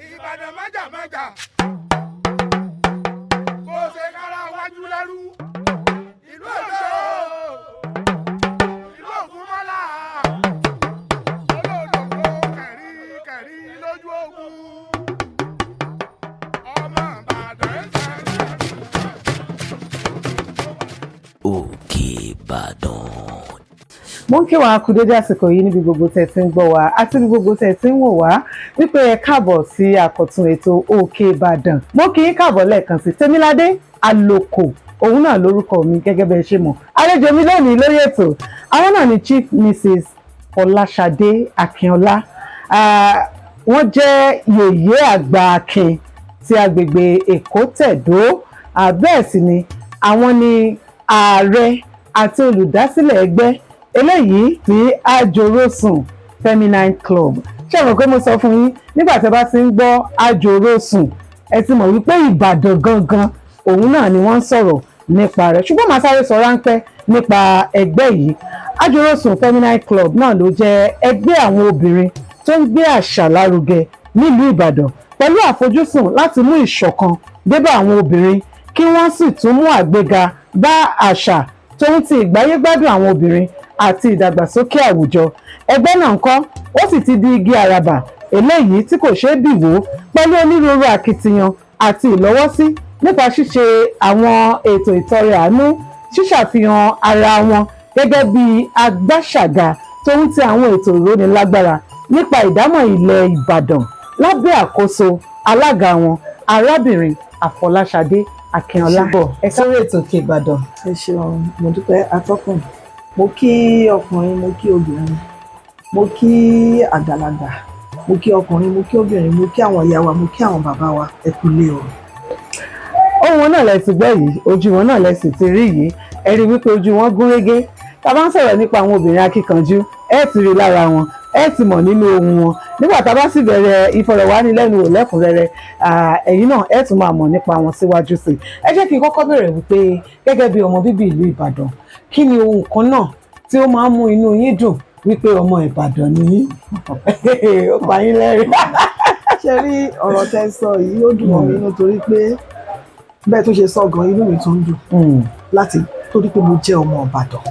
Ìbàdàn májàmájà. Bó ṣe kára wájú lẹ́rú. Ìlú Òjó. Ìlú Ògúnmọ́lá. Olódòdó kẹ̀rí lójú ogun. Ọmọ Ìbàdàn Oke'badan. Mo ń kí wa kú dédé àsìkò yìí níbi gbogbo tẹ́ ti ń gbọ́ wa àti níbi gbogbo tẹ́ ti ń wò wá wípé ẹ káàbọ̀ sí àkọ́tún ètò Oke'badan. Mo kí yín káàbọ̀ lẹ́ẹ̀kan sí Temilade Aloko, òun náà lórúkọ mi gẹ́gẹ́ bẹ́ẹ̀ ṣe mọ̀. Àlejò mi lónìí lórí ètò àwọn náà ni Chief Mrs. Afolasade Akinola. Wọ́n jẹ́ yèyé àgbà akin ti agbègbè Èkó Tẹ̀dó. Bẹ́ẹ̀ sì ni àwọn ni ààrẹ àti olùdásílẹ̀ ẹgbẹ́ eléyìí tí Ajorosun Feminine Club. Ṣé ẹ mọ̀ pé mo sọ fún yín nígbà tí ẹ bá ti ń gbọ́ Ajorosun ẹ ti mọ̀ wípé Ìbàdàn gangan òun náà ni wọ́n ń sọ̀rọ̀ nípa rẹ̀, ṣùgbọ́n màá sáré sọ ráńpẹ́ nípa ẹgbẹ́ yìí. Ajorosun Feminine Club náà ló jẹ́ ẹgbẹ́ àwọn obìnrin tó ń gbé àṣà lárugẹ nílùú Ìbàdàn pẹ̀lú àfojúsùn láti mú ìṣọ̀kan débá àwọn obìnrin kí wọ́n sì tún mú àgbéga bá àṣà tó ń ti ìgbáyégbádùn àwọn obìnrin àti ìdàgbàsókè àwùjọ. Ẹgbẹ́ náà ńkọ́ ó sì ti di igi àràbà eléyìí tí kò ṣeé bìwó pẹ̀lú onírúurú akitiyan àti ìlọ́wọ́sí nípa ṣíṣe àwọn ètò ìtọrẹ àánú, ṣíṣàfihàn ara wọn gẹ́gẹ́ bí agbáṣàga tó ń ti àwọn ètò ìrónilágbára nípa ìdámọ̀ ilẹ̀ Ìbàdàn lábẹ́ àkóso alága wọn arábìnrin Afolasade Akinola. Ẹ sórí ètò Oke'badan. Ẹ ṣeun, mo dúpẹ́ atọ́kùn. Mo kí ọkùnrin, mo kí obìnrin, mo kí àgbàlagbà, mo kí ọkùnrin, mo kí obìnrin, mo kí àwọn ìyá wa, mo kí àwọn bàbá wa. Ẹ kú lé o. Ohùn wọn náà lẹ ti gbọ́ yìí, ojú wọn náà lẹ sì ti rí yìí. Ẹ rí wípé ojú wọn gún régé. Tá a bá ń sọ̀rọ̀ nípa àwọn obìnrin akíkanjú, ẹ ti rí lára wọn, ẹ ti mọ̀ nínú ohùn wọn. Nígbà tá a bá sì bẹ̀rẹ̀ ìfọ̀rọ̀wánilẹ́nuwò lẹ́kùnrẹ́rẹ́, ẹ̀yin náà ẹ tún máa mọ̀ nípa wọn síwájú sí i. Ẹ jẹ́ kí n kọ́kọ́ bẹ̀rẹ̀ wípé gẹ́gẹ́ bí ọmọ bíbí ìlú Ìbàdàn, kí ni ohun kan náà tí ó máa ń mú inú yín dùn wípé ọmọ Ìbàdàn ni yín? Ó pa yín lẹ́rìn. Ṣé rí ọ̀rọ̀ tẹ́ sọ yìí ó dùn mọ́ mi nítorí pé bẹ́ẹ̀ tó ṣe sọ gan inú mi tún dùn láti torí pé mo jẹ́ ọmọ Ìbàdàn,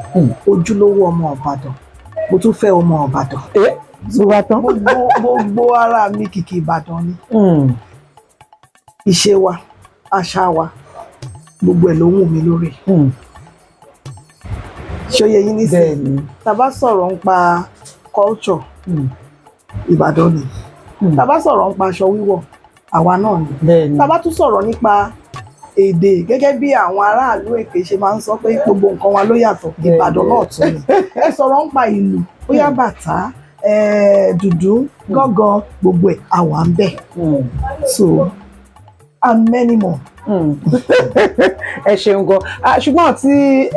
ojúlówó ọmọ Ìbàdàn, mo tún fẹ́ ọmọ Ìbàdàn. Gbogbo ara mi kìkì Ìbàdàn ni. Ìṣe wa, àṣà wa, gbogbo ẹ̀ ló wù mí lórí. Ṣóyè yín nísìnyí, tá bá sọ̀rọ̀ nípa culture, Ìbàdàn ni. Tá bá sọ̀rọ̀ nípa aṣọ wíwọ̀, àwa náà ni. Tá bá tún sọ̀rọ̀ nípa èdè gẹ́gẹ́ bí àwọn aráàlú Èkó ṣe máa ń sọ pé gbogbo nǹkan wa ló yàtọ̀, Ìbàdàn náà tún ni. Ẹ sọ̀rọ̀ nípa ìlú, bóyá bàtà, dùdú, gángan, gbogbo ẹ̀ àwa ń bẹ̀. So and many more. Ẹ ṣeun gan. Ṣùgbọ́n tí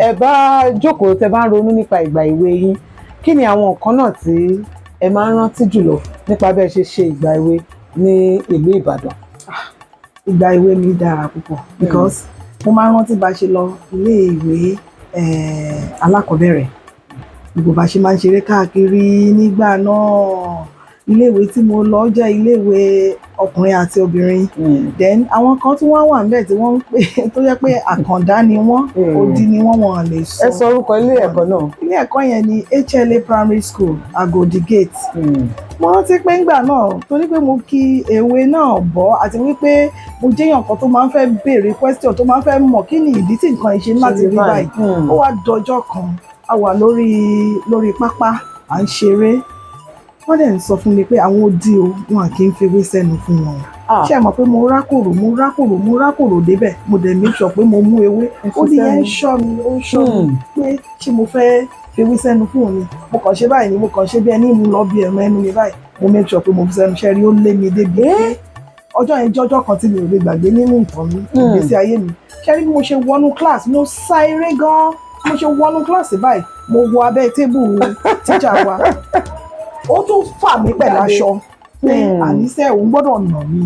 ẹ bá jókòó tẹ bá ń ronú nípa ìgbà èwe yín, kí ni àwọn nǹkan náà tí ẹ máa ń rántí jùlọ nípa bẹ́ẹ̀ ṣe ṣe ìgbà èwe ní ìlú Ìbàdàn? Ìgbà èwe mi dára púpọ̀ because mo máa ń rántí bá ṣe lọ ilé ìwé alákọ̀ọ́bẹ̀rẹ̀, gbogbo bá ṣe máa ń ṣeré káàkiri nígbà náà. Iléèwé tí mo lọ jẹ́ iléèwé ọkùnrin àti obìnrin. Then àwọn kan tí wọ́n wà níbẹ̀ tí wọ́n ń pè tó jẹ́ pé àkàndá ni wọ́n, odi ni wọ́n lè sọ. Ẹ sọ orúkọ ilé ẹ̀kọ́ náà. Ilé ẹ̀kọ́ yẹn ni HLA Primary School, Agodi Gate. Mo rántí pé ńgbà náà torí pé mo kí èwe náà bọ́ àti wípé mo jẹ́yàn kan tó máa ń fẹ́ béèrè question, tó máa ń fẹ́ mọ̀ kí ni ìdí tí nǹkan ìṣe láti rí báyìí. Ó wá dọjọ́ kan a wà lórí pápá à ń ṣeré, wọ́n dẹ̀ ń sọ fún mi pé àwọn odi o wọn kì í fi ewé sẹ́nu fún wọn. Ṣé ẹ mọ̀ pé mo rákòrò débẹ̀, mo dẹ̀ make sure pé mo mú ewé. Ó ní ẹ ń ṣọ́ mi, ó ń ṣọ́ mi pé ṣé mo fẹ́ fi ewé sẹ́nu fún òun ni. Mo kàn ṣe báyìí ni mo kàn ṣe bí ẹni mú lọ bí ẹ̀rọ ẹnu mi báyìí. Mo make sure pé mo fi sẹ́nu ṣẹ́rí, ó lé mi débi pé ọjọ́ yẹn jọ́jọ́ kan tí mi ò lè gbàgbé nínú ìtàn mi, ìgbésí ayé mi. Ṣẹ́rí bí mo ṣe wọnú class, mo sá eré gan-an. Mo ṣe wọnú class báyìí, mo wọ abẹ́ tébù tíjà wa. Ó tún fà mí pẹ̀lú aṣọ. pé àníṣe òun gbọ́dọ̀ nà mí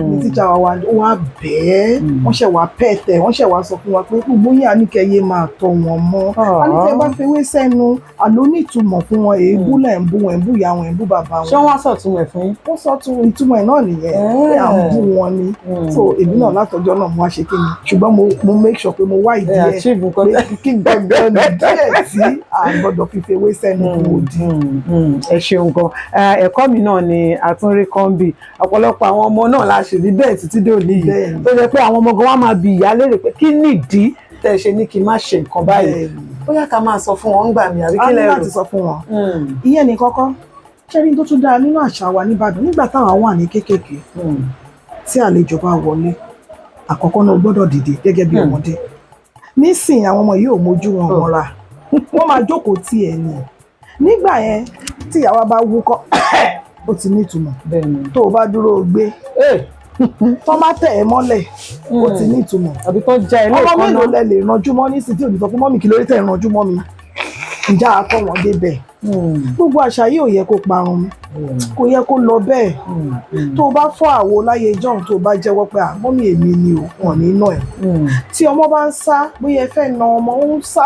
ní tíjà wa wá bẹ́ẹ̀ wọ́n ṣẹ̀ wá pẹ̀tẹ̀ wọ́n ṣẹ̀ wá sọ fún wa pé gbogbo yín àníkẹ́yẹ máa tọ́ wọn mọ́ àníkẹ́ bá fewé sẹ́nu àló ní ìtumọ̀ fún wọn èébú lẹ̀ ń bú wọn ń bú ìyá wọn ń bú bàbá wọn. ṣé wọ́n sọ ìtumọ̀ ẹ̀ fún yín? wọ́n sọ ìtumọ̀ ẹ̀ náà nìyẹn pé à ń bú wọn ni so èmi náà látọjọ́ náà mo wá ṣe kí ni ṣùgbọ́n mo make sure pé mo wá ìdí ẹ̀ pé kí gbẹgbẹ ní díẹ̀ tí a gbọ́dọ̀ fi fewé sẹ́nu kú òdì. ẹ ṣeun gan ẹ̀kọ́ mi náà ni àtúnrí kan bì ọ̀pọ̀lọpọ̀ àwọn ọmọ náà la ṣe rí bẹ́ẹ̀ títí dé òní yìí tó jẹ́ pé àwọn ọmọ gan wa máa bi ìyá lérè pé kí nìdí tẹ́ ṣe ní kí n má ṣe nǹkan báyìí bóyá ká máa sọ fún wọn ń gbà mí àbí kí lẹ rò. a ní láti sọ fún wọn ìyẹn ní kọ́kọ́ ṣẹ́rí tó tún dáa nínú àṣà wa nìbàdàn nígbà táwọn wà ní kéékèèké tí àlejò bá wọlé àkọ́kọ́ náà gbọ́dọ̀ dìde gẹ́gẹ́ bí ọmọdé nísìnyí àwọn ọmọ yìí ò mójú wọn mọ́ra wọ́n máa jókòó tí ẹ̀ ní nígbà yẹn tí ìyàwó bá wúkọ́ ó ti ní ìtumọ̀ tó o bá dúró gbé tó má tẹ̀ ẹ́ mọ́lẹ̀ ó ti ní ìtumọ̀ àbí tó já ilé ìkọ́nà ọmọ mélòó lẹ lè ranjú mọ́ ní sí tí ò ní sọ fún mọ́mì kí lórí tẹ̀ ranjú mọ́ mi ìjà akọ wọn débẹ̀ gbogbo àṣà yìí ò yẹ kó parun kò yẹ kó lọ bẹ́ẹ̀ tó o bá fọ́ àwo láyé john tó o bá jẹ́wọ́ pé mọ́mì èmi ni ò wọ̀n nínú ẹ̀ tí ọmọ bá ń sá bóyá ẹ fẹ́ na ọmọ ó ń sá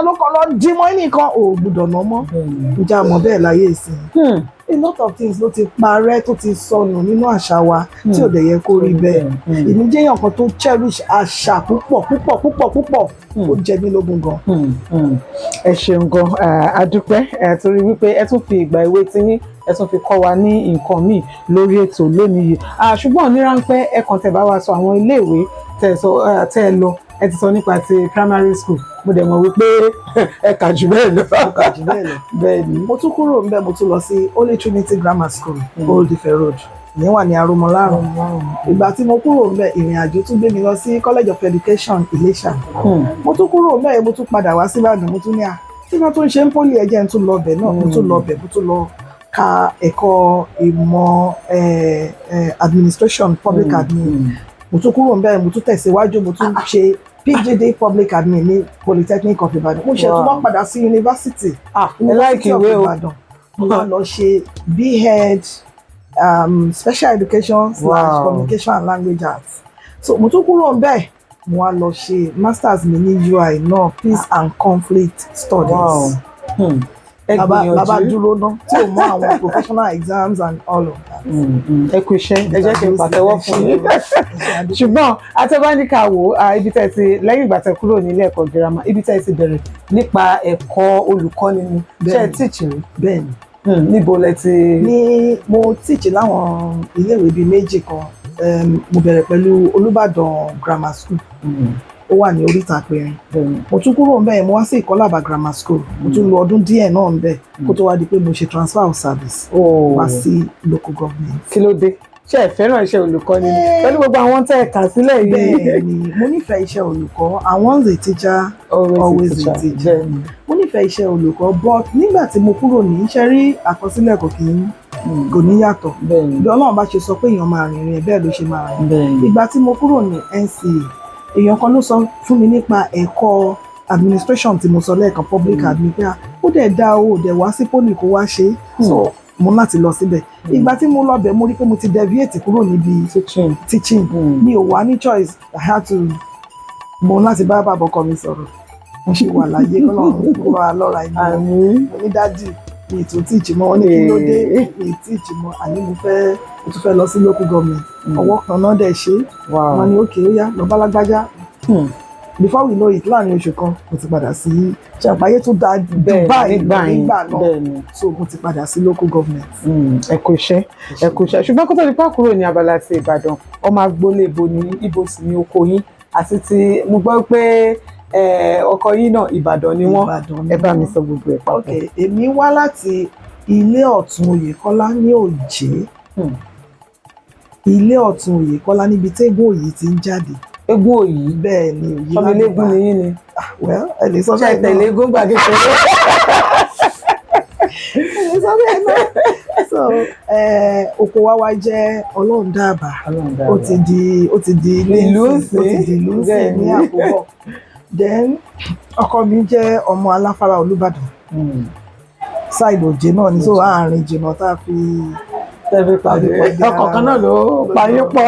ló kàn lọ jí mọ́ nìkan ò gbọ́dọ̀ ná mọ́ ìjà mọ́ bẹ́ẹ̀ láyé ìsìn a lot of things ló ti parẹ́ tó ti sọnù nínú àṣà wa tí ò dẹ̀ yẹ kó rí bẹ́ẹ̀ èmi jẹ́ èèyàn kan tó cherish àṣà púpọ̀ ó jẹ mí lógún gan. ẹ ṣeun gan adúpẹ́ torí wípé ẹ tún fi ìgbà èwe tí yín ẹ tún fi kọ́ wa ní nǹkan míì lórí ètò lónìí yìí ṣùgbọ́n ní ráńpẹ́ ẹ kàn tẹ̀ bá wa sọ àwọn iléèwé tẹ́ ẹ lọ ẹ ti sọ nípa ti primary school mo dẹ̀ mọ̀ wípé ẹ kà jù bẹ́ẹ̀ lọ. bẹ́ẹ̀ ni mo tún kúrò ńbẹ̀ mo tún lọ sí Holy Trinity Grammar School Old Ife Road ìyẹn wà ní Aromọlárùn ìgbà tí mo kúrò ńbẹ̀ ìrìn àjò tún gbé mi lọ sí College of Education Iléṣà mo tún kúrò ńbẹ̀ mo tún padà wá sí Ìbàdàn mo tún ní tí wọ́n tún ṣe ń pólì ẹ̀jẹ̀ tún lọ bẹ̀ náà mo tún lọ ka ẹ̀kọ́ ìmọ̀ administration public admin mo tún kúrò ńbẹ̀ mo tún tẹ̀síwájú mo tún ṣe PGD public admin ní Polytechnic of Ibadan mo ṣe tún wọ́n padà sí University of Ibadan mo wá lọ ṣe BEd special education / communication and language arts so mo tún kúrò ńbẹ̀ mo wá lọ ṣe masters mi ní UI náà peace and conflict studies. Lábá dúró ná tí o mọ àwọn professional exams and all of that. ẹ kú iṣẹ́ ẹ jẹ́ kí n pàtẹ́wọ́ fún yín ṣùgbọ́n àtẹ̀báníkà wò ibi tẹ́ ti lẹ́yìn ìgbà tẹ́ kúrò nílé ẹ̀kọ́ girama ibi tẹ́ ti bẹ̀rẹ̀ nípa ẹ̀kọ́ olùkọ́ni ni ṣe tíìchì rí. bẹ́ẹ̀ni níbo lẹ ti. mo tíìchì láwọn iléèwé bíi méjì kan mo bẹ̀rẹ̀ pẹ̀lú Olúbàdàn Grammar School ó wà ní Oríta Àpẹẹrẹ mo tún kúrò ńbẹ̀ mo wá sí Ìkọ́làbà Grammar School mo tún lò ọdún díẹ̀ náà ńbẹ̀ kó tó wá di pé mo ṣe transfer of service wá sí local government. kí ló dé ṣé ẹ fẹ́ràn iṣẹ́ olùkọ́ ni pẹ̀lú gbogbo àwọn tẹ́ ẹ kà sílẹ̀ yìí. bẹ́ẹ̀ni mo nífẹ̀ẹ́ iṣẹ́ olùkọ́ and once a teacher always a teacher mo nífẹ̀ẹ́ iṣẹ́ olùkọ́ but nígbà tí mo kúrò ní iṣẹ́ rí àkọsílẹ̀ kò ní yàtọ̀ bí Ọlọ́run bá ṣe sọ pé èèyàn máa rìnrìn ẹ̀ bẹ́ẹ̀ ló ṣe máa rìn ìgbà tí mo kúrò ní NCA èèyàn kan ló sọ fún mi nípa ẹ̀kọ́ administration tí mo sọ lẹ́ẹ̀kan public admin pé ó dẹ̀ dá o dẹ̀ wá sí poli kó wá ṣe so mo láti lọ síbẹ̀ ìgbà tí mo lọ bẹ̀ mo rí pé mo ti deviate kúrò níbi teaching mi ò wá ní choice I had to mo láti bá bàbá ọkọ mi sọ̀rọ̀ mo ṣe wà láyé kọ́lọ́run kó wà lọ́ra ìmọ̀ mo ní dájú mi tún teach mọ́ ní kí ló dé mi teach mọ́ àní mo tún fẹ́ lọ sí local government ọwọ́ kan náà dẹ̀ ṣe wọ́n ní òkè ó yá lọ bá lágbájá before we know it láàrin oṣù kan mo ti padà sí ṣàpáyé tó dáa Dubai nígbà náà so mo ti padà sí local government. ẹ kú iṣẹ́ ṣùgbọ́n kó tó di pa kúrò ní abala ti Ìbàdàn ọmọ agboolé ibo ní ibo sì ní oko yín àti ti mo gbọ́ pé ọkọ yín náà Ìbàdàn ni wọ́n ẹ bá mi sọ gbogbo ẹ̀ papọ̀. ok èmi wá láti ilé Ọ̀tún Oyèkọ́lá ní Òjé ilé Ọ̀tún Oyèkọ́lá níbi tí eégún òyì ti ń jáde. eégún òyì bẹ́ẹ̀ ni òyì lágbàá ọmọ eléégún ni yín ni. well ẹ lè sọ bẹ́ẹ̀ náà ṣe tẹ̀lé eégún gbàgede. ẹ lè sọ bẹ́ẹ̀ náà so oko wa jẹ́ Ọlọ́run dáàbà ó ti di ìlú sí ní àkóbọ̀ then ọkọ mi jẹ́ ọmọ Aláfárá Olúbàdàn side Òjé náà ní so àárín jìnnà tá a fi tẹ̀bí pàdé ọkọ̀ọ̀kan náà ló parí pọ̀.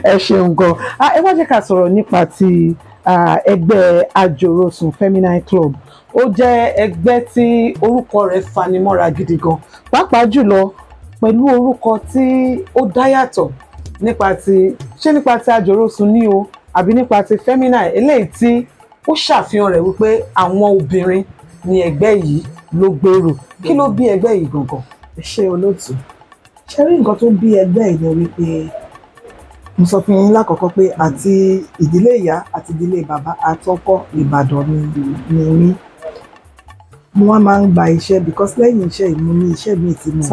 Ẹ ṣeun gan. Ẹ wá jẹ́ ká sọ̀rọ̀ nípa ti ẹgbẹ́ Ajorosun Feminine Club. Ó jẹ́ ẹgbẹ́ tí orúkọ rẹ̀ fanimọ́ra gidi gan, pàápàá jùlọ pẹ̀lú orúkọ tí ó dá yàtọ̀ nípa ti Ajorosun ní o àbí nípa ti feminine, eléyìí tí ó ṣàfihàn rẹ̀ wípé àwọn obìnrin ní ẹgbẹ́ yìí ló gbèrò. Kí ló bí ẹgbẹ́ yìí gangan? Ṣé olóòtú, ṣe rí nǹkan tó bí ẹgbẹ́ yìí ni wípé mo sọ fún yín lákọ̀ọ́kọ́ pé àti ìdílé ìyá àti ìdílé bàbá àtọkọ Ìbàdàn ni mí. Mo wá máa ń gba iṣẹ́ because lẹ́yìn iṣẹ́ yìí mo ní iṣẹ́ míì tí mo ń ṣe.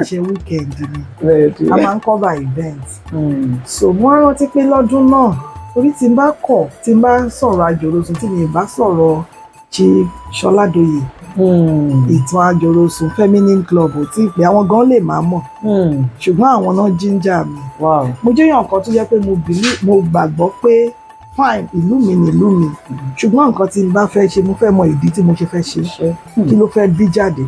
Iṣẹ́ weekend ni a máa ń cover event. So mo wá rántí pé lọ́dún náà orí tí n bá sọ̀rọ̀ Ajorosun tí mi bá sọ̀rọ̀ Chief Ṣọládòyè, ìtàn Ajorosun Feminine Club ò tí ì pé àwọn gan lè máa mọ̀, ṣùgbọ́n àwọn náà ginger mi. Mo jẹ́ èèyàn kan tó jẹ́ pé mo gbàgbọ́ pé fine, ìlú mi ni ìlú mi, ṣùgbọ́n nǹkan tí n bá fẹ́ ṣe mo fẹ́ mọ ìdí tí mo ṣe fẹ́ ṣe, kí ló fẹ́ bí jáde,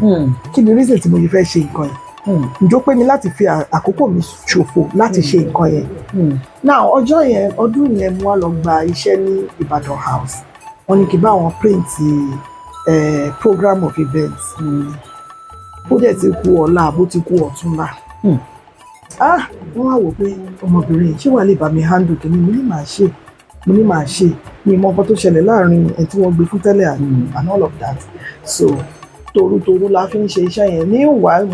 kí ni reason tí mo ṣe fẹ́ ṣe nǹkan yẹn. Ǹjọ́ pé mi láti fi àkókò mi ṣòfò láti ṣe nǹkan yẹn. Now ọdún yẹn mo wá lọ gba iṣẹ́ ní Ibadan house. Wọ́n ní kí bá wọn print program of events. Ó dẹ̀ ti kú ọ̀la àbó ti kú ọ̀túnla. Wọ́n wá wò pé ọmọbìnrin ṣé wàá lè bá mi handle kí ni mo ní màá ṣe ní ìmọ̀ nǹkan tó ṣẹlẹ̀ láàrin ẹ̀ tí wọ́n gbé fún tẹ́lẹ̀ and all of that. So toru la fi ń ṣe iṣẹ́ yẹn. Ní ìwà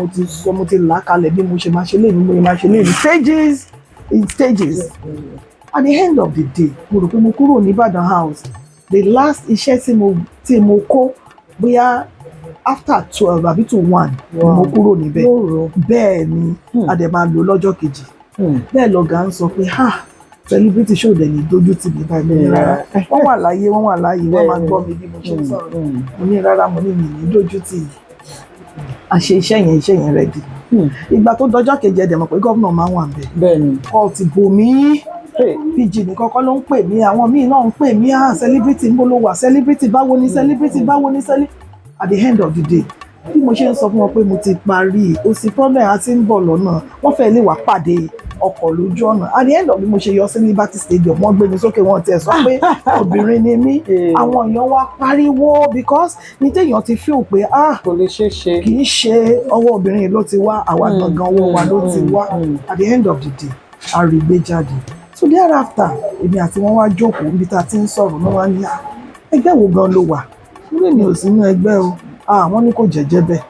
mo ti là kalẹ̀ bí mo ṣe máa ṣe léyìn, mo máa ṣe léyìn stages. At the end of the day mo rò pé mo kúrò ní Ibadan house. The last iṣẹ́ tí mo kó bóyá after 12 àbí to 1 ni mo kúrò níbẹ̀. Bẹ́ẹ̀ ni a dẹ̀ máa lò lọ́jọ́ kejì. Bẹ́ẹ̀ lọ́gà ń sọ pé celebrity show dẹ̀ ní dojú tì mí báyìí rárá. Wọ́n wà láyé wọ́n máa gbọ́ mi bí mo ṣe ń sọ̀rọ̀. Mo ní rárá, mo ní mi ní dojú tì yìí. A ṣe iṣẹ́ yẹn ready. Ìgbà tó dọjọ́ kejì ẹ̀dẹ̀ mọ̀ pé gómìnà máa wà bẹ́ẹ̀. Kọ́ ti bò mí. PG nìkan kọ́ ló ń pè mí, àwọn míì náà ń pè mí, celebrity ń bó ló wà, celebrity báwo ni. At the end of the day bí mo ṣe ń sọ fún wọn pé mo ti parí, ó sì problem àti ń bọ̀ lọ́nà, wọ́n fẹ́ lè wá pàdé ọkọ̀ lójú ọ̀nà. At the end of the day mo ṣe yọ sí Liberty Stadium, wọ́n gbé mi sókè, wọ́n tiẹ̀ sọ pé obìnrin ni mí. Àwọn èèyàn wá pariwo because ní téèyàn ti feel pé kò lè ṣe kì í ṣe ọwọ́ obìnrin ló ti wá, àwa gangan ọwọ́ wa ló ti wá. At the end of the day a rí gbé jáde. So thereafter èmi àti wọn wá jókòó níbi tá a ti ń sọ̀rọ̀ náà wá ní ẹgbẹ́ wo gan ló wà. Mo ní mi ò sínú ẹgbẹ́ o. Wọ́n ní kò jẹ́jẹ́ bẹ́ẹ̀.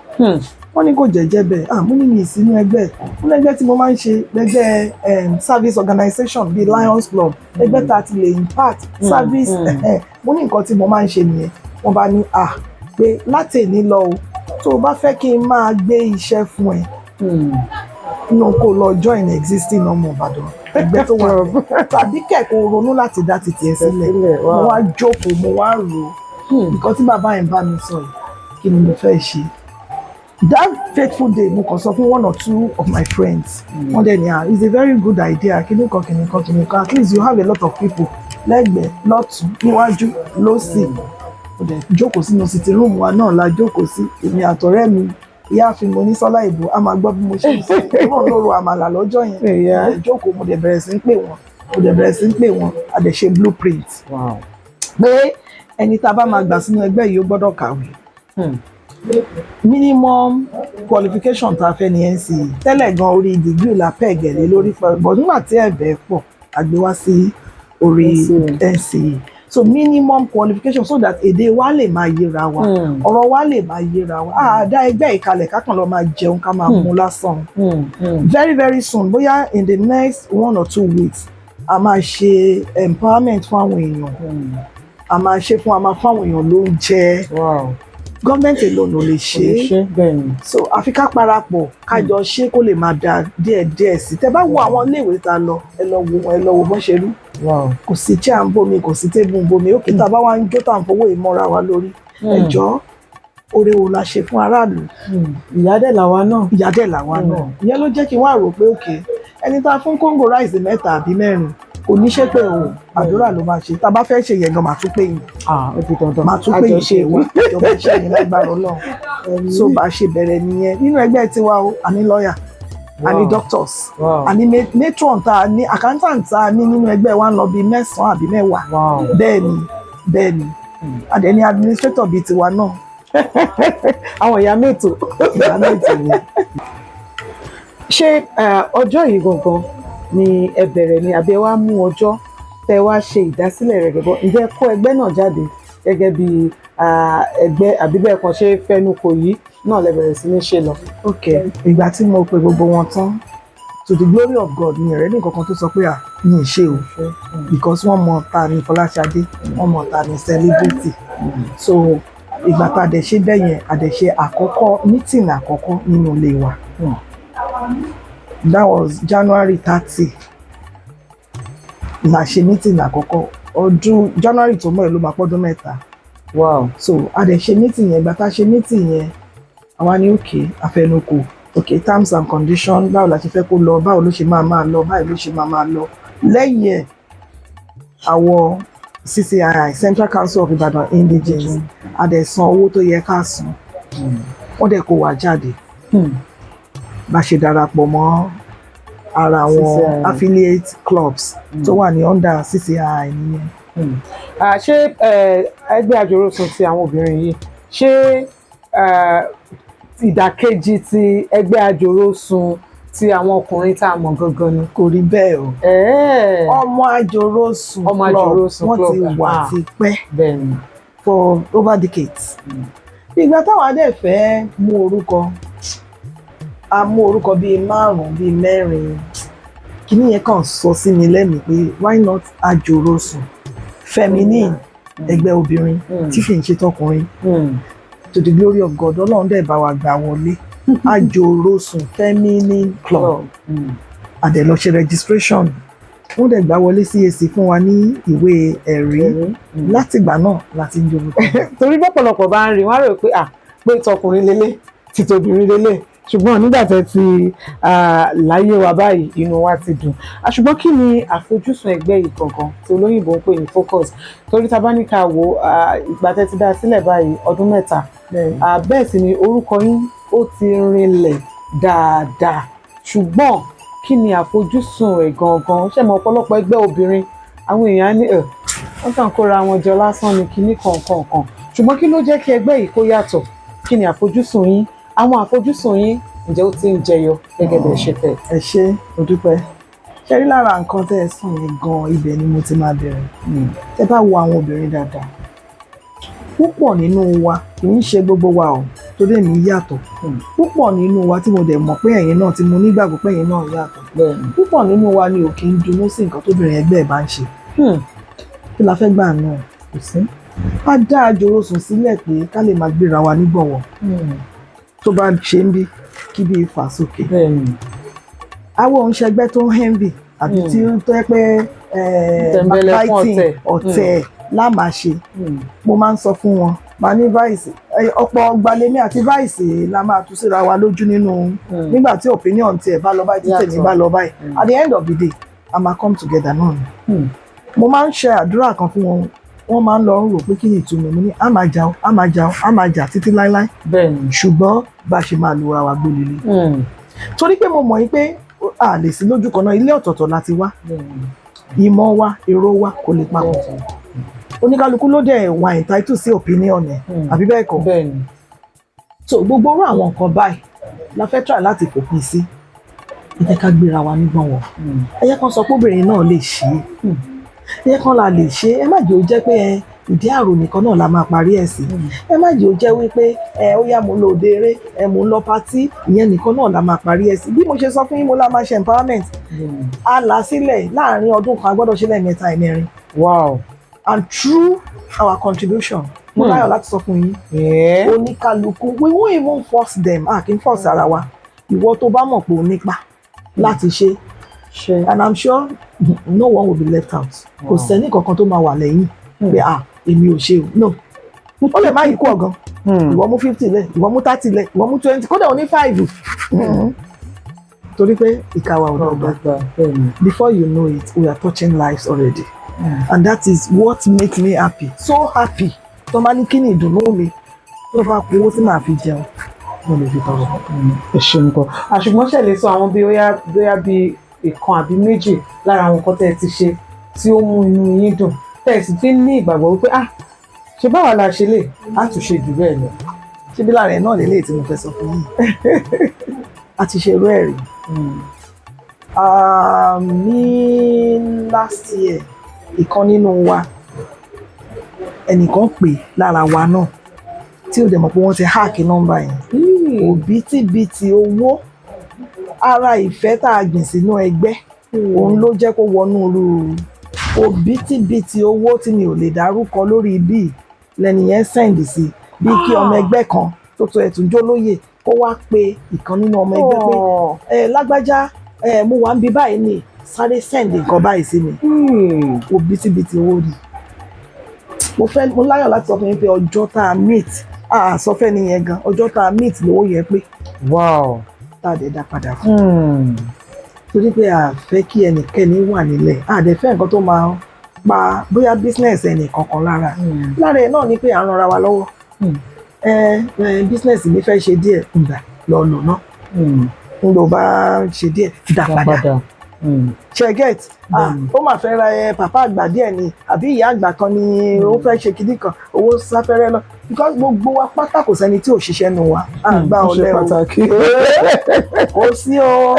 Mo ní mi ì sínú ẹgbẹ́. Mo ní ẹgbẹ́ tí mo máa ń ṣe lẹ́gbẹ́ service organization bíi Lions Club, ẹgbẹ́ tá a ti lè impact service. Mo ní nǹkan tí mo máa ń ṣe nìyẹn. Wọ́n bá ní pé láti èní lọ o tó o bá fẹ́ kí n máa gbé iṣẹ́ fún ẹ inú kó lọ join existing ọmọ Ìbàdàn ẹgbẹ́ tó wà tàbí kẹ́kọ̀ọ́ ronú láti dá títí ẹ sílẹ̀. Mo wá jókòó, mo wá rò nǹkan tí bàbá yẹn bá mi sọ yìí kí ni mo fẹ́ ṣe. That fateful day mo kàn sọ fún 1 or 2 of my friends. Wọ́n dẹ̀ ní it's a very good idea, kìnìkan. At least you have a lot of people lẹ́gbẹ̀ẹ́ lọ́tún níwájú lósì. Mo dẹ̀ jókòó sínú sitting room wa náà la jókòó sí, èmi àtọ̀rẹ́ mi ìyáàfin mo ní Sọ́lá Ìbò, a máa gbọ́ bí mo ṣe ń sọ ìwọ̀n lóru àmàlà lọ́jọ́ yẹn. Mo dẹ̀ jókòó, mo dẹ̀ bẹ̀rẹ̀ sí ń pè wọ́n, a dẹ̀ ṣe blueprint. Pé ẹni tá a bá máa gbà sínú ẹgbẹ́ yìí ó gbọ́dọ̀ kàwé. Minimum qualification tá a fẹ́ ní NCE tẹ́lẹ̀ gan orí degree la pẹ̀gẹ̀lẹ̀ lórí but nígbà tí ẹ̀bẹ̀ pọ̀ a gbé wá sí orí NCE. So minimum qualification so that èdè wa lè máa yéra wa, ọ̀rọ̀ wa lè máa yéra wa. Dá ẹgbẹ́ ìkalẹ̀ kákan lọ máa jẹun ká máa mú lásán. Very very soon bóyá in the next 1 or 2 weeks a máa ṣe empowerment fún àwọn èèyàn. A máa fáwọn èèyàn lóúnjẹ. Gọ́ọ̀mẹ̀ntì ló lè ṣe é. So àfi ká parapọ̀ kájọ ṣe kó lè máa da díẹ̀díẹ̀ sí. Tẹ́ bá wo àwọn iléèwé ta lọ ẹ lọ wo bọ́n ṣe rí. Kò sí chair ń bomi, kò sí tébù ń bomi. Òkè tá a bá wá ń jó tá à ń fowó ìmọ̀ra wa lórí. Ẹ̀jọ́ oore wo la ṣe fún aráàlú. Ìyá dẹ̀ làwa náà. Ìyẹn ló jẹ́ kí n wá rò pé òkè ẹni tá a fún kóńgò ráìsì 3 àbí 4 kò ní ṣe pé o àdúrà ló máa ṣe tá a bá fẹ́ ṣe yẹn gan máa tún pè yín ó ti dandan máa tún pè yín ṣe ìwà ìjọba iṣẹ́ yẹn lágbára Ọlọ́run so bá a ṣe bẹ̀rẹ̀ nìyẹn nínú ẹgbẹ́ tiwa o a ní lọ́ọ̀yà a ní doctors a ní matron tá a ní accountant tá a ní nínú ẹgbẹ́ wa ń lọ bíi 9 àbí 10 bẹ́ẹ̀ ni a dẹ̀ ní administrator bíi tiwa náà àwọn ìyá mẹ́tò yẹn. ṣé ọjọ́ yìí gangan ni ẹ bẹ̀rẹ̀ ni àbí ẹ wá mú ọjọ́ tẹ wá ṣe ìdásílẹ̀ rẹ̀ gẹ́gẹ́ ǹjẹ́ kó ẹgbẹ́ náà jáde gẹ́gẹ́ bí ẹgbẹ́ àbí bẹ́ẹ̀ kan ṣe fẹnukò yìí náà lẹ bẹ̀rẹ̀ sí ní ṣe lọ. ok ìgbà tí mo pe gbogbo wọn tán to the glory of God ni ẹ̀rẹ́ nìkan kan tó sọ pé mi ì ṣe o because wọ́n mọ̀ ta ni Fọláṣadé wọ́n mọ̀ ta ni celebrity so ìgbà tá a dẹ̀ ṣe bẹ́ẹ̀ yẹn a dẹ̀ ṣe àkọ́kọ́ meeting àkọ́kọ́ nínú ilé wa. That was January 30 la ṣe meeting àkọ́kọ́ ọdún January tó mọ̀ ẹ́ ló máa pọ́dún 3. Wow. So a dẹ̀ ṣe meeting yẹn ìgbà tá a ṣe meeting yẹn àwa ní òkè àfẹnukò òkè terms and conditions báwo la ṣe fẹ́ kó lọ báwo ló ṣe máa lọ báyìí ló ṣe máa lọ lẹ́yìn ẹ̀ àwọ̀ CCI Central Council of Ibadan Indigenes a dẹ̀ san owó tó yẹ ká san wọ́n dẹ̀ kó wa jáde bá ṣe darapọ̀ mọ́ ara àwọn affiliate clubs tó wà ní under CCI nìyẹn. ṣé ẹgbẹ́ Ajorosun ti àwọn obìnrin yìí ṣé ìdàkejì ti ẹgbẹ́ Ajorosun ti àwọn ọkùnrin tá a mọ̀ gangan ni? Kò rí bẹ́ẹ̀ o. Ọmọ Ajorosun Club wọ́n ti wà tipẹ́ for over decades. Ìgbà táwa dẹ̀ fẹ́ mú orúkọ a mú orúkọ bíi 5 bíi 4 kìíní yẹn kàn sọ sí mi lẹ́mìí pé why not Ajorosun Feminine ẹgbẹ́ obìnrin tí kì í ṣe tọkùnrin to the glory of God Ọlọ́run dẹ̀ bá wa gbà wọlé Ajorosun Feminine Club àdẹ̀lọ́ ṣe registration wọ́n dẹ̀ gbà wọlé CAC fún wa ní ìwé ẹ̀rí látìgbà náà láti ń jòrò. Torí bọ́pọ̀lọpọ̀ bá ń rí wọ́n á rò pé pé tọkùnrin lélẹ̀ tí tobìnrin lélẹ̀ ṣùgbọ́n nígbà tẹ́ ti láyé wa báyìí inú wa ti dùn ṣùgbọ́n kí ni àfojúsùn ẹgbẹ́ yìí gangan tí olóyìnbó ń pè ní focus torí tá bá ní ká wo ìgbà tẹ́ ti dá sílẹ̀ báyìí ọdún 3 bẹ́ẹ̀ sì ni orúkọ yín ó ti rinlẹ̀ dáadáa ṣùgbọ́n kí ni àfojúsùn rẹ̀ gangan ṣé mo ọ̀pọ̀lọpọ̀ ẹgbẹ́ obìnrin àwọn èèyàn ní wọ́n kàn kóra wọn jọ lásán ní kinní kankan ṣùgbọ́n kí ló jẹ́ kí ẹgbẹ́ yìí kó yàtọ̀ kí ni àfojúsùn yín àwọn àfojúsùn yín ǹjẹ́ ó ti ń jẹyọ gẹ́gẹ́ bí ẹ ṣe fẹ́? Ẹ ṣé mo dúpẹ́ ṣe rí lára nǹkan tẹ́ ẹ sùn yẹn gan ibẹ̀ ni mo ti máa bẹ̀rẹ̀ tẹ́ bá wo àwọn obìnrin dáadáa púpọ̀ nínú wa kì í ṣe gbogbo wa o tó dé mi yàtọ̀ púpọ̀ nínú wa tí mo dẹ̀ mọ̀ pé ẹ̀yin náà tí mo nígbàgbọ́ pé ẹ̀yin náà yàtọ̀ púpọ̀ nínú wa ni ò kì í dunú sí nǹkan tóbìnrin ẹgbẹ́ ẹ̀ bá ń ṣe kí la fẹ́ gbà náà kò sí a dá Ajorosun sílẹ̀ pé ká lè máa gbéra wa nígbọ̀wọ́ tó bá ṣe ń bí kí bí fà sókè àwọn òǹṣẹgbẹ́ tó ń hẹ́ńbì àbí tí ó tẹ́ pé backbiting ọ̀tẹ̀ láàmà ṣe mo máa ń sọ fún wọn máa ní vice ọ̀pọ̀ gbalẹ̀mí àti vice la máa tú síra wa lójú nínú nígbà tí opinion tiẹ̀ bá lọ báyìí tí tèmi bá lọ báyìí at the end of the day a máa come together náà ni mo máa ń ṣe àdúrà kan fún wọn wọ́n máa ń lọ rò pé kí ni ìtumọ̀ mi ní a máa jà títí láíláí ṣùgbọ́n bá a ṣe máa lu ara wa gbólélé torí pé mo mọ̀ yín pé a lè sí lójú kan náà ilé ọ̀tọ̀ọ̀tọ̀ láti wá ìmọ̀ wa èrò wa kò lè papọ̀ oníkálukú ló dẹ̀ wà entitled sí opinion ẹ̀ àbí bẹ́ẹ̀ kọ́ so gbogbo orú àwọn nǹkan báyìí la fẹ́ try láti fòpin sí ẹ jẹ́ ká gbéra wa nígbọ̀nwọ́ ẹ jẹ́ kán sọ pé obìnrin náà lè ṣe é ẹ jẹ́ kán la lè ṣe é ẹ má jẹ́ ó jẹ́ pé ìdí àrò nìkan náà la máa parí ẹ̀ sí ẹ má jẹ́ ó jẹ́ wípé ó yá mo lọ òde eré mo lọ patí ìyẹn nìkan náà la máa parí ẹ̀ sí bí mo ṣe sọ fún yín mo la máa ṣe empowerment a là sílẹ̀ láàrin ọdún kan a gbọ́dọ̀ ṣe lẹ́ẹ̀mẹ́ta ẹ̀mẹ́rin. Wow. And through our contribution mo láyọ̀ láti sọ fún yín oníkálukú we won't even force them kì í force ara wa ìwọ tó bá mọ̀ pé o nípa láti ṣe and I'm sure no one will be left out kò sẹ́ni kankan tó máa wà lẹ́yìn pé èmi ò ṣe o no ó lè má yí kú ọ̀gan ìwọ mú 50 lẹ̀ ìwọ mú 30 lẹ̀ ìwọ mú 20 kódà ó ní 5 torí pé ìka wa ò dọ́gba. Before you know it, we are touching lives already. And that is what makes me happy, so happy. Tó bá ní kí ni ìdùnnú mi tó bá kú owó tí màá fi jẹun mo lè fi tọrọ. Ẹ ṣe nǹkan àṣùgbọ́n ṣẹlẹ̀ sọ àwọn bóyá bí ìkan àbí méjì lára àwọn nǹkan tẹ́ ẹ ti ṣe tí ó mú inú yín dùn tẹ́ ẹ sì fi ní ìgbàgbọ́ wípé ṣe báwa la ṣe lè á tún ṣe jù bẹ́ẹ̀ lọ. Ṣé bí lára ẹ̀ náà lélẹ̀ tí mo fẹ́ sọ fún yín a ti ṣe irú ẹ̀ rí. Ní last year ìkan nínú wa ẹnìkan pè lára wa náà tí ò dẹ̀ mọ̀ pé wọ́n ti hack nọ́mbà yẹn òbítíbitì owó ara ìfẹ́ tá a gbìn sínú ẹgbẹ́ òun ló jẹ́ kó wọnú irú òbítíbitì owó tí mi ò lè dárúkọ lórí bíi lẹ́ni yẹn send sí bí kí ọmọ ẹgbẹ́ kan tó tó ẹ̀tún jólóyè kó wá pe ìkan nínú ọmọ ẹgbẹ́ pé lágbájá mo wà ń bí báyìí ni sáré send nǹkan báyìí sí mi òbítíbitì owó ni mo láyọ̀ láti sọ fún yín pé ọjọ́ tá a meet sọ fẹ́ nìyẹn gan ọjọ́ tá a meet lówó yẹn pé tá a dẹ̀ dá padà fún torí pé a fẹ́ kí ẹnikẹ́ni wà nílẹ̀ a dẹ̀ fẹ́ nǹkan tó máa pa bóyá business ẹnì kankan lára ẹ̀ náà ni pé à ń ranra wa lọ́wọ́ business mi fẹ́ ṣe díẹ̀ ǹgbà lọ lò náà ń lò bá ṣe díẹ̀ dá padà ṣẹgẹt ó mà fẹ́ ra pàpá àgbà díẹ̀ ni àbí ìyá àgbà kan ni ó fẹ́ ṣe kinní kan owó sáfẹ́rẹ́ lọ because gbogbo wa pátá kò sẹ́ni tí ò ṣiṣẹ́ nu wa àgbà ọ̀lẹ o kò sí o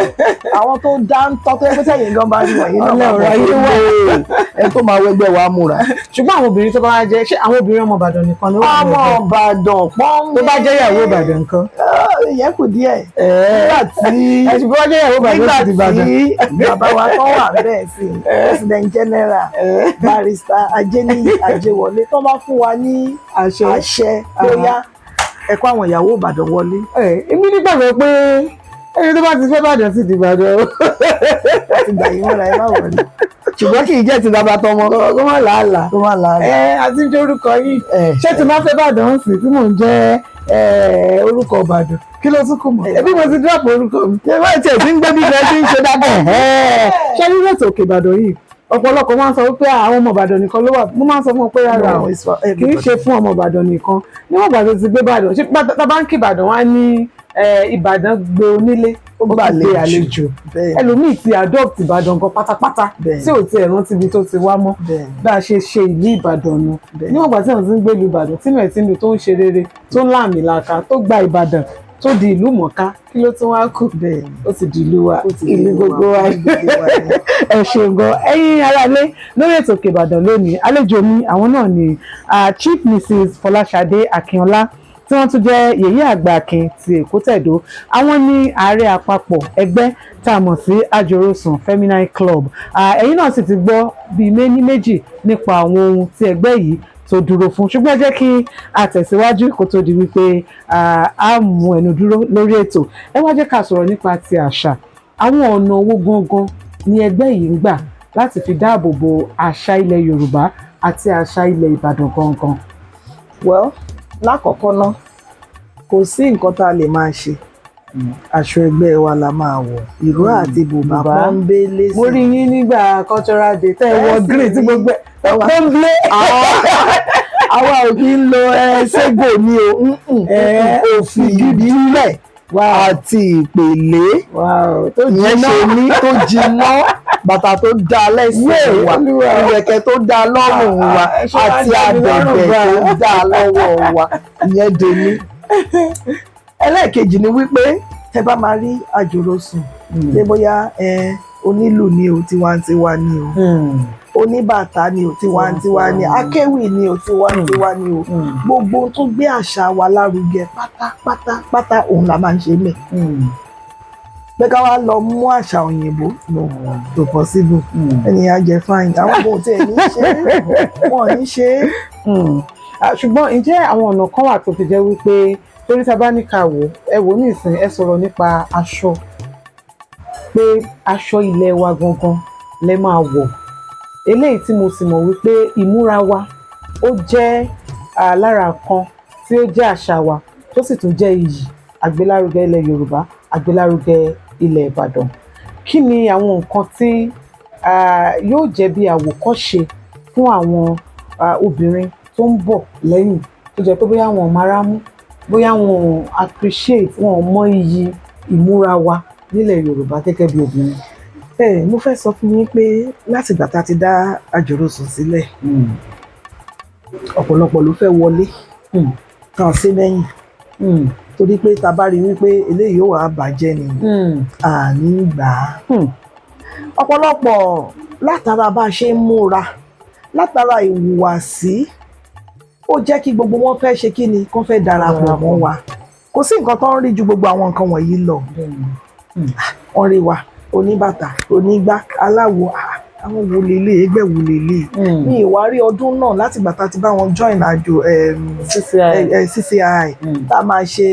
àwọn tó dá ń tọ́ tó yẹ pé sẹ́yìn gan bá rí wọ̀nyí náà máa wọ̀ ẹ tó máa wẹgbẹ́ wa múra. ṣùgbọ́n àwọn obìnrin tó bá wá jẹ́ ṣé àwọn obìnrin ọmọ Ìbàdàn nìkan ló wà ọmọ Ìbàdàn pọ́n tó bá jẹ́ ìyàwó Ìbàdàn nǹkan. ìyẹn kù díẹ̀ nígbà tí bàbá wa tó wà bẹ́ẹ̀ sí president general barrister Ajeniyi Ajewole tó bá fún wa ní àṣẹ bóyá ẹ̀kọ́ àwọn ìyàwó Ìbàdàn wọlé. èmi nígbàgbọ́ pé ẹni tó bá ti fẹ́ Ìbàdàn sì ti Ìbàdàn o. láti gbà yín mọ́ra ẹ má wọlé ṣùgbọ́n kì í jẹ́ ti bàbá tọmọ kó má làálàá. àti ń jẹ́ orúkọ yìí ṣé tí máa fẹ́ Ìbàdàn sí tí mò ń jẹ́ orúkọ Ìbàdàn kí ló tún kù mọ́ ẹbí mo ti drop orúkọ mi. ṣé wọ́n ti ẹ̀sìn ń gbé bíbẹ́ tí ń ṣe dáadáa. ṣé ní ètò Òkèbàdàn yìí ọ̀pọ̀lọpọ̀ máa ń sọ wípé àwọn ọmọ Ìbàdàn nìkan ló wà mo máa ń sọ fún ọ pé rárá o kì í ṣe fún ọmọ Ìbàdàn nìkan níwọ̀n ìgbà tó ti gbé Ìbàdàn ṣé tábà ń kí Ìbàdàn wá ní Ìbàdàn gbé onílé ó gbà gbé àlejò ẹlòmíì ti adopt Ìbàdàn gan pátápátá tí ò ti ẹ̀rántí ibi tó ti wá mọ́ bá a ṣe ṣe ìlú Ìbàdàn nu níwọ̀n ìgbà tí wọ́n ti ń gbé ìlú Ìbàdàn tí mẹ̀tínú tó ń ṣe rere tó ń láàmìlàaka tó gba Ìbàdàn tó di ìlú mọ̀ká kí ló tún wá kù ó ti di ìlú wa ìlú gbogbo wa ẹ ṣeun gan. ẹ̀yin aráalé lórí ètò Òkèbàdàn lónìí àlejò mi àwọn náà ni Chief Mrs. Afolasade Akinola tí wọ́n tún jẹ́ yèyé àgbà Akin ti Èkó tẹ̀dó àwọn ní ààrẹ àpapọ̀ ẹgbẹ́ tá a mọ̀ sí Ajorosun Feminine Club. ẹ̀yin náà sì ti gbọ́ bíi méjì nípa àwọn ohun tí ẹgbẹ́ yìí tó dúró fún ṣùgbọ́n jẹ́ kí a tẹ̀síwájú kó tó di wípé a mú ẹnu dúró lórí ètò ẹ wá jẹ́ ká sọ̀rọ̀ nípa ti àṣà àwọn ọ̀nà owó gangan ni ẹgbẹ́ yìí ń gbà láti fi dáàbò bo àṣà ilẹ̀ Yorùbá àti àṣà ilẹ̀ Ìbàdàn gangan. well lákọ̀ọ́kọ́ náà kò sí nǹkan tá a lè máa ṣe aṣọ ẹgbẹ́ wa la máa wọ̀ ìró àti bùbá pọ́ńbélé sí. mo rí yín nígbà cultural day tẹ́ ẹ wọ green tí gbogbo ẹ̀ pọ́ńbélé. àwa ò kí ń lo ṣégbò ní òfin gidi lẹ̀ àti ìpèlé ìyẹn ṣe ní tó jiná bàtà tó dá lẹ́sẹ̀ wa ìrẹ̀kẹ̀ tó dá lọ́rùn wa àti abẹ̀bẹ̀ tó dá lọ́wọ́ wa ìyẹn dèní. ẹlẹ́ẹ̀kejì ni wípé ẹ bá máa rí Ajorosun ṣé bóyá onílù ni o tiwantiwa ni o oníbàtà ni o tiwantiwa ni akéwì ni o tiwantiwa ni o gbogbo tó gbé àṣà wa lárugẹ pátápátá òun la máa ń ṣe mẹ́ pé ká wá lọ mú àṣà òyìnbó no tó possible ẹnìyàn jẹ fine àwọn kò tí ẹ ní ṣe wọn ní ṣe. ṣùgbọ́n ǹjẹ́ àwọn ọ̀nà kan wà tó fi jẹ́ wípé torí tá a bá ní ká wò ẹ wò ní ìsìn ẹ sọ̀rọ̀ nípa aṣọ pé aṣọ ilé wa gangan lẹ máa wọ̀ eléyìí tí mo sì mọ̀ wípé ìmúra wa ó jẹ́ lára kan tí ó jẹ́ àṣà wa tó sì tún jẹ́ iyì àgbélárugẹ ilẹ̀ Yorùbá àgbélárugẹ ilẹ̀ Ìbàdàn. Kí ni àwọn nǹkan tí yóò jẹ́ bí àwòkọ́ṣe fún àwọn obìnrin tó ń bọ̀ lẹ́yìn tó jẹ́ pé bóyá wọn ò máa rámú, bóyá wọn ò appreciate, wọn ò mọ iyì ìmúra wa nílẹ̀ Yorùbá gẹ́gẹ́ bí obìnrin? Mo fẹ́ sọ fún yín pé láti ìgbà tá a ti dá Ajorosun sílẹ̀, ọ̀pọ̀lọpọ̀ ló fẹ́ wọlé kàn sí lẹ́yìn torí pé ta bá rí wípé eléyìí yóò wá bàjẹ́ ni àní gbà á. Ọ̀pọ̀lọpọ̀ látara bá a ṣe ń múra, látara ìhùwàsí, ó jẹ́ kí gbogbo wọn fẹ́ ṣe kí ni, kán fẹ́ darapọ̀ mọ́ wa. Kò sí nǹkan tó ń rí ju gbogbo àwọn nǹkan wọ̀nyí lọ. Wọ́n rí wa oníbàtà, onígbá, aláwo, àwọn wo lélẹ̀, ẹgbẹ́ wo lélẹ̀. Ní ìwárí ọdún náà láti ìgbà tá a ti bá wọn join àjò CCI tá a máa ṣe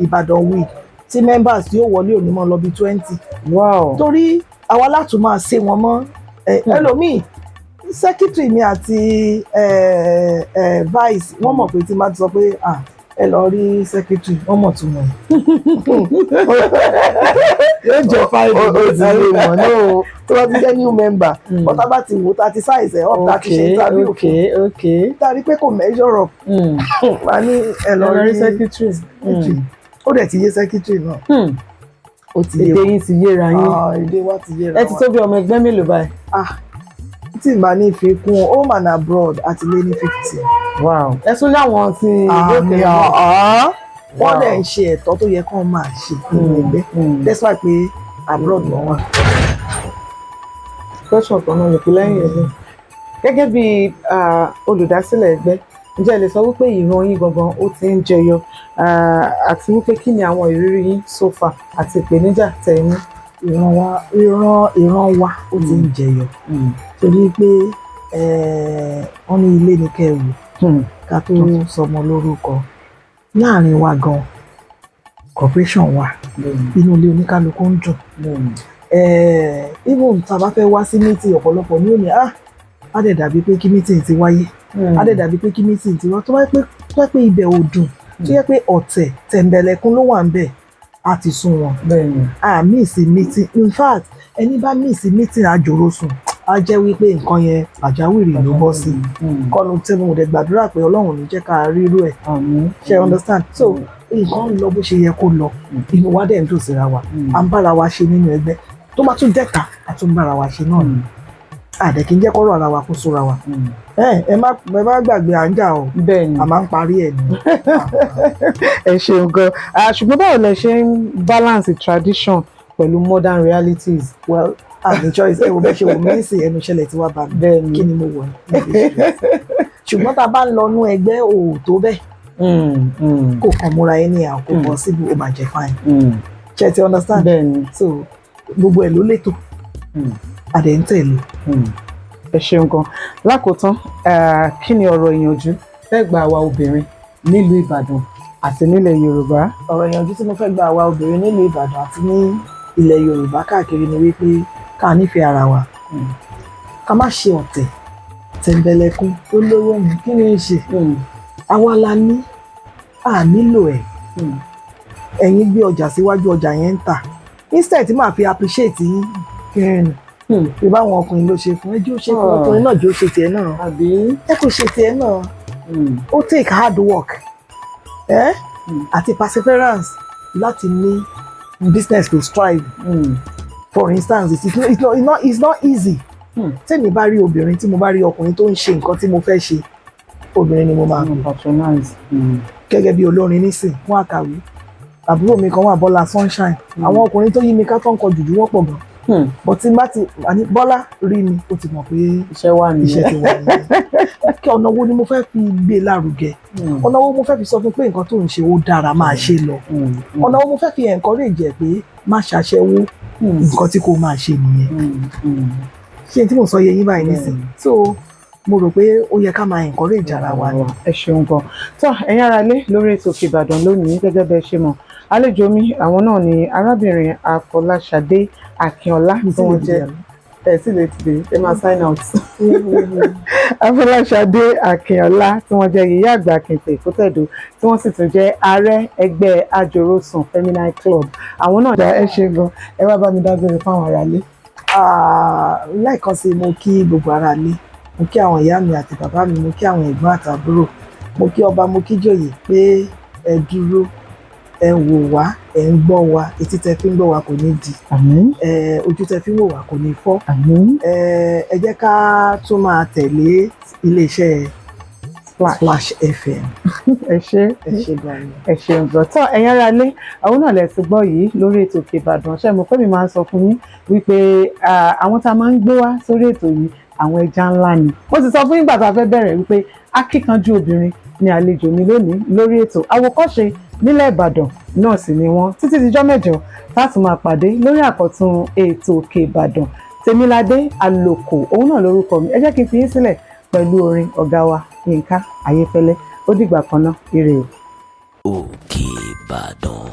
Ìbàdàn week tí members yóò wọlé òní mọ́ lọ bí 20. Torí àwa látún máa ṣe wọn mọ́ ẹlòmíì secretary mi àti vice wọ́n mọ̀ pé tí máa ti sọ pé ẹ lọ rí secretary, wọ́n mọ̀ tún mọ̀ yóò jẹ́ 5 minutes ní ìmọ̀ náà tó bá ti jẹ́ new member bọ́tá bá ti wò tá ti size ẹ̀ up tá ti ṣe interview fún tá a rí pé kò measure up wà ní ẹ lọ rí secretary ó dẹ̀ ti yé secretary náà ó ti yé èdè yín ti yéra yín, èdè wa ti yéra wa. ẹ ti tó bí ọmọ ẹgbẹ́ mélòó báyìí? tí n bá ní ìfikún home and abroad àti lé ní 50. Ẹ tún láwọn tí lókè náà wọ́n dẹ̀ ń ṣe ẹ̀tọ́ tó yẹ kán máa ṣe nínú ẹgbẹ́ despite pé abroad ló wà. Question kan náà yòókù lẹ́yìn ẹgbẹ́ gẹ́gẹ́ bí olùdásílẹ̀ ẹgbẹ́, ǹjẹ́ ẹ lè sọ wípé ìran yín gangan ó ti ń jẹyọ àti wípé kí ni àwọn ìrírí yín so far àti ìpèníjà tẹ́ ní? Ìran wa ó ti ń jẹyọ torí pé wọ́n ní ilé ní kẹwù ká tó sọmọ lórúkọ. Láàrin wa gan cooperation wa inú ilé oníkálukú ń dùn. Even tá a bá fẹ́ wá sí meeting ọ̀pọ̀lọpọ̀ ní òní á dẹ̀ dàbí pé kí meeting ti wáyé, á dẹ̀ dàbí pé kí meeting ti wá tó bá pé ibẹ̀ ò dùn tó yẹ pé ọ̀tẹ̀ tẹ̀m̀bẹ̀lẹ̀kún ló wà ń bẹ̀ á ti sún wọn. Miss meeting, in fact ẹni bá miss meeting Ajorosun á jẹ́ wípé nǹkan yẹn pàjáwìrì ló bọ́ sí kọ́nu tí mo dẹ̀ gbàdúrà pé Ọlọ́run ní jẹ́ ká rírú ẹ̀ ṣe understand. So nǹkan ń lọ bó ṣe yẹ kó lọ, inú wa dẹ̀ ń dùn síra wa, à ń bára wa ṣe nínú ẹgbẹ́ tó bá tún dẹ́ka a tún bára wa ṣe náà ni àdẹ̀kí ń jẹ́ kọ́rọ̀ ara wa kó sóra wa. ẹ má gbàgbé à ń jà o, a máa ń parí ẹ̀ ni. Ẹ ṣeun gan. Ṣùgbọ́n báwo lẹ ṣe ń balance tradition pẹ̀lú modern realities? Well, àmì choice ẹ wo bẹ́ẹ̀ ṣe wò mí sí ẹnu ìṣẹ̀lẹ̀ tí wàá bá mi kí ni mo wọ̀ ní. Ṣùgbọ́n tá a bá ń lọ nú ẹgbẹ́ òòtó bẹ́ẹ̀ kò kàn múra ẹni à kò bọ́ síbi ó máa jẹ fine. Ṣé ti understand? So gbogbo ẹ̀ ló létò àdẹ̀ ń tẹ̀lé. Ẹ ṣeun gan. Lákòótán kí ni ọ̀rọ̀ ìyànjú fẹ́ gba àwa obìnrin nílùú Ìbàdàn àti nílẹ̀ Yorùbá? Ọ̀rọ̀ ìyànjú tí mo fẹ́ gba àwa obìnrin nílùú Ìbàdàn àti ní ilẹ̀ Yorùbá káàkiri ni wípé ká nífẹ̀ẹ́ ara wa, ká má ṣe ọ̀tẹ̀ tẹ̀m̀bẹ̀lẹ̀kún tó lówó mi kí ni ń ṣe àwa la ní à nílò ẹ̀. Ẹ̀yin gbé ọjà síwájú, ọjà yẹn ń tà, instead tí màá fi appreciate yín kẹrin bí báwọn ọkùnrin ló ṣe fún ẹjọ́ ṣe fún ọkùnrin náà jó ṣe tiẹ̀ náà ẹ kò ṣe tiẹ̀ náà. Ó take hard work àti perseverance láti ní business to strive. For instance, it's not easy. Tẹ́mi bá rí obìnrin tí mo bá rí ọkùnrin tó ń ṣe nǹkan tí mo fẹ́ ṣe, obìnrin ni mo máa patronize. Gẹ́gẹ́ bí olórin nísìn fún àkàwé, àbúrò mi kan wà Bọ́lá Sunshine, àwọn ọkùnrin tó yí mi ká tó ń kọ jùjú wọ́n pọ̀ gan. But tí n bá ti Bọ́lá rí mi ó ti mọ̀ pé iṣẹ́ wà nìyẹn. Iṣẹ́ ti wà nìyẹn. Kí ọ̀nà wo ni mo fẹ́ fi gbé lárugẹ? Ọ̀nà wo mo fẹ́ fi sọ fún pé nǹkan tó ń ṣe ó dára máa ṣe lọ? Ọ̀nà wo mo fẹ́ fi encourage ẹ̀ pé má ṣàṣẹ́wó, nǹkan tí kò máa ṣe nìyẹn. Ṣé tí mo sọ yẹ yín báyìí nísìnyí? So mo rò pé ó yẹ ká máa encourage ara wa ni. Ẹ ṣeun gan. Tó ẹ̀yin ará ilé lórí ètò Oke'badan lónìí gẹ́gẹ́ bẹ́ẹ̀ ṣe mọ̀, àlejò mi àwọn náà ni arábìnrin Afolasade Akinola tí wọ́n jẹ́ ẹ sì lè tìde ẹ máa sign out. Afolasade Akinola tí wọ́n jẹ́ ìyá àgbà Kìntè Ìkótẹ̀dó tí wọ́n sì tún jẹ́ ààrẹ ẹgbẹ́ Ajorosun Feminine Club. Àwọn náà ẹ ṣe gan, ẹ wá bá mi dágbére fáwọn aráalé. Lẹ́ẹ̀kan sí mo kí gbogbo aráalé, mo kí àwọn ìyá mi àti bàbá mi, mo kí àwọn ẹ̀gbọ́n àtàbúrò, mo kí ọba, mo kí jòyè pé ẹ dúró, ẹ wò wá, ẹ ń gbọ́ wa, etí tẹ fi ń gbọ́ wa kò ní di, ojú tẹ fi ń wò wá kò ní fọ́. Ẹ jẹ́ ká tún máa tẹ̀lé iléeṣẹ́ Splash FM. Ẹ ṣé gan-an. ẹ ṣeun gan. Tọ́ ẹ̀yin aráalé, àwọn náà lẹ ti gbọ́ yìí lórí ètò Oke'badan. Ṣé mo pé mi máa ń sọ fún yín wípé àwọn tá a máa ń gbé wá sórí ètò yìí àwọn ẹja ńlá ni. Mo ti sọ fún yín gbàtà fẹ́ bẹ̀rẹ̀ wípé akíkanjú obìnrin ni àlejò mi lónìí lórí ètò. Àwòkọ́ṣe nílẹ̀ Ìbàdàn náà sì ni wọ́n. Títí dijọ́ mẹ́jọ láti máa pàdé lórí àkọ́tún ètò Oke'badan. Temilade Aloko òun náà lórúkọ mi. Ẹ jẹ́ kí n fi yín sílẹ̀ pẹ̀lú orin ọ̀gá wa Yínká Ayéfẹ́lẹ́. Ó dìgbà kan náà, ire o. Oke'badan.